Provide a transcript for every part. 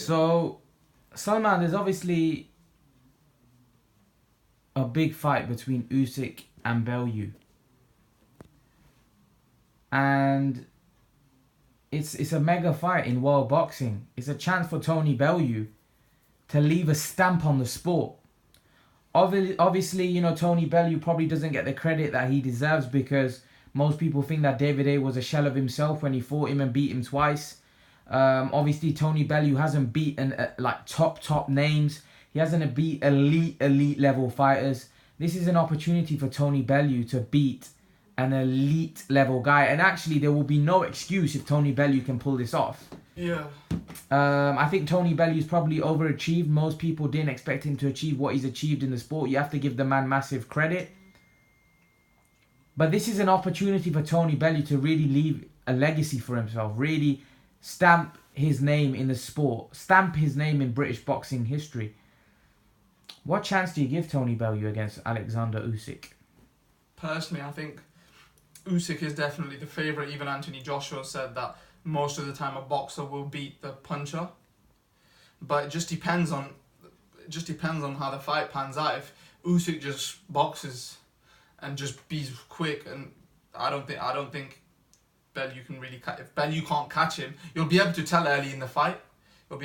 So, Salman, there's obviously a big fight between Usyk and Bellew. And it's a mega fight in world boxing. It's a chance for Tony Bellew to leave a stamp on the sport. Obviously, you know, Tony Bellew probably doesn't get the credit that he deserves because most people think that David A was a shell of himself when he fought him and beat him twice. Obviously, Tony Bellew hasn't beaten like top names. He hasn't beat elite level fighters. This is an opportunity for Tony Bellew to beat an elite level guy. And actually, there will be no excuse if Tony Bellew can pull this off. Yeah. I think Tony Bellew's probably overachieved. Most people didn't expect him to achieve what he's achieved in the sport. You have to give the man massive credit. But this is an opportunity for Tony Bellew to really leave a legacy for himself. Really stamp his name in the sport. Stamp his name in British boxing history. What chance do you give Tony Bellew against Alexander Usyk? Personally, I think Usyk is definitely the favourite. Even Anthony Joshua said that most of the time a boxer will beat the puncher. But it just depends on how the fight pans out. If Usyk just boxes and just be quick, and I don't think Bellew can really if Bellew can't catch him, you'll be able to tell early in the fight. How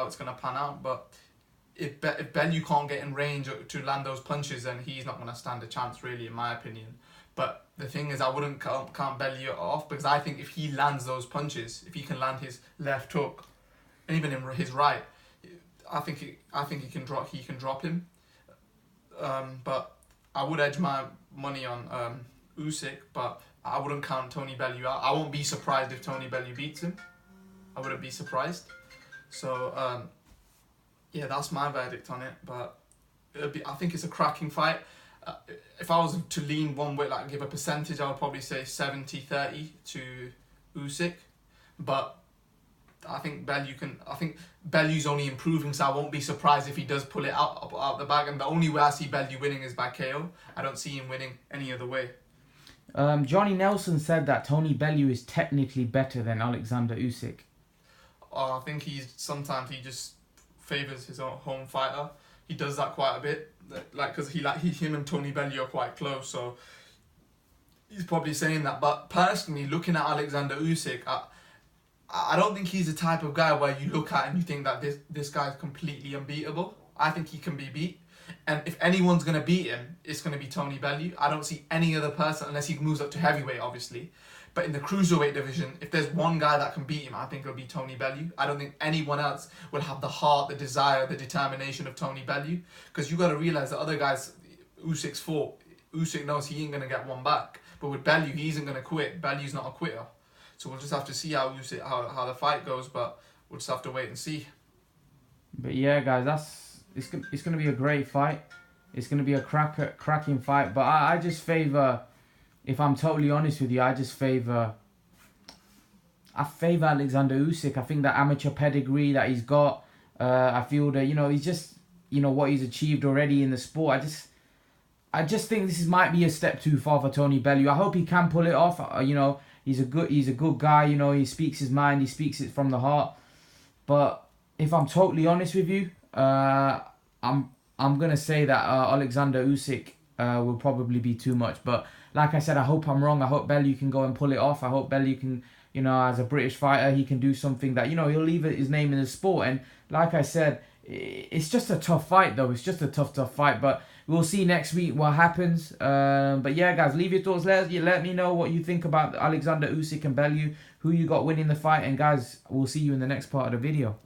it's gonna pan out. But if Bellew can't get in range to land those punches, then he's not gonna stand a chance, really, in my opinion. But the thing is, I wouldn't count Bellew off, because I think if he lands those punches, if he can land his left hook, and even in his right, I think he can drop him. But I would edge my money on Usyk, but I wouldn't count Tony Bellew out. I won't be surprised if Tony Bellew beats him. I wouldn't be surprised. So yeah, that's my verdict on it. But I think it's a cracking fight. If I was to lean one way, like give a percentage, I would probably say 70-30 to Usyk. But I think Bellew's only improving, so I won't be surprised if he does pull it out the bag. And the only way I see Bellew winning is by KO. I don't see him winning any other way. Johnny Nelson said that Tony Bellew is technically better than Alexander Usyk. I think sometimes he just favours his own home fighter. He does that quite a bit, because him and Tony Bellew are quite close, so he's probably saying that. But personally, looking at Alexander Usyk, I don't think he's the type of guy where you look at and you think that this guy's completely unbeatable. I think he can be beat. And if anyone's going to beat him, it's going to be Tony Bellew. I don't see any other person, unless he moves up to heavyweight, obviously. But in the cruiserweight division, if there's one guy that can beat him, I think it'll be Tony Bellew. I don't think anyone else will have the heart, the desire, the determination of Tony Bellew. Because you got to realise the other guys Usyk's fought, Usyk knows he ain't going to get one back. But with Bellew, he isn't going to quit. Bellew's not a quitter. So we'll just have to see how the fight goes, but we'll just have to wait and see. But yeah, guys, it's going to be a great fight. It's going to be a cracking fight. But I just favour, if I'm totally honest with you, I favour Alexander Usyk. I think that amateur pedigree that he's got, I feel that, he's just, what he's achieved already in the sport. I just think this might be a step too far for Tony Bellew. I hope he can pull it off. He's a good guy. He speaks his mind. He speaks it from the heart. But if I'm totally honest with you, I'm gonna say that Alexander Usyk will probably be too much. But like I said, I hope I'm wrong. I hope Bellew can go and pull it off. I hope Bellew can, as a British fighter, he can do something that, he'll leave his name in the sport. And like I said, it's just a tough fight, though. It's just a tough fight. But we'll see next week what happens. But yeah, guys, leave your thoughts. Let me know what you think about Alexander Usyk and Bellew, who you got winning the fight. And guys, we'll see you in the next part of the video.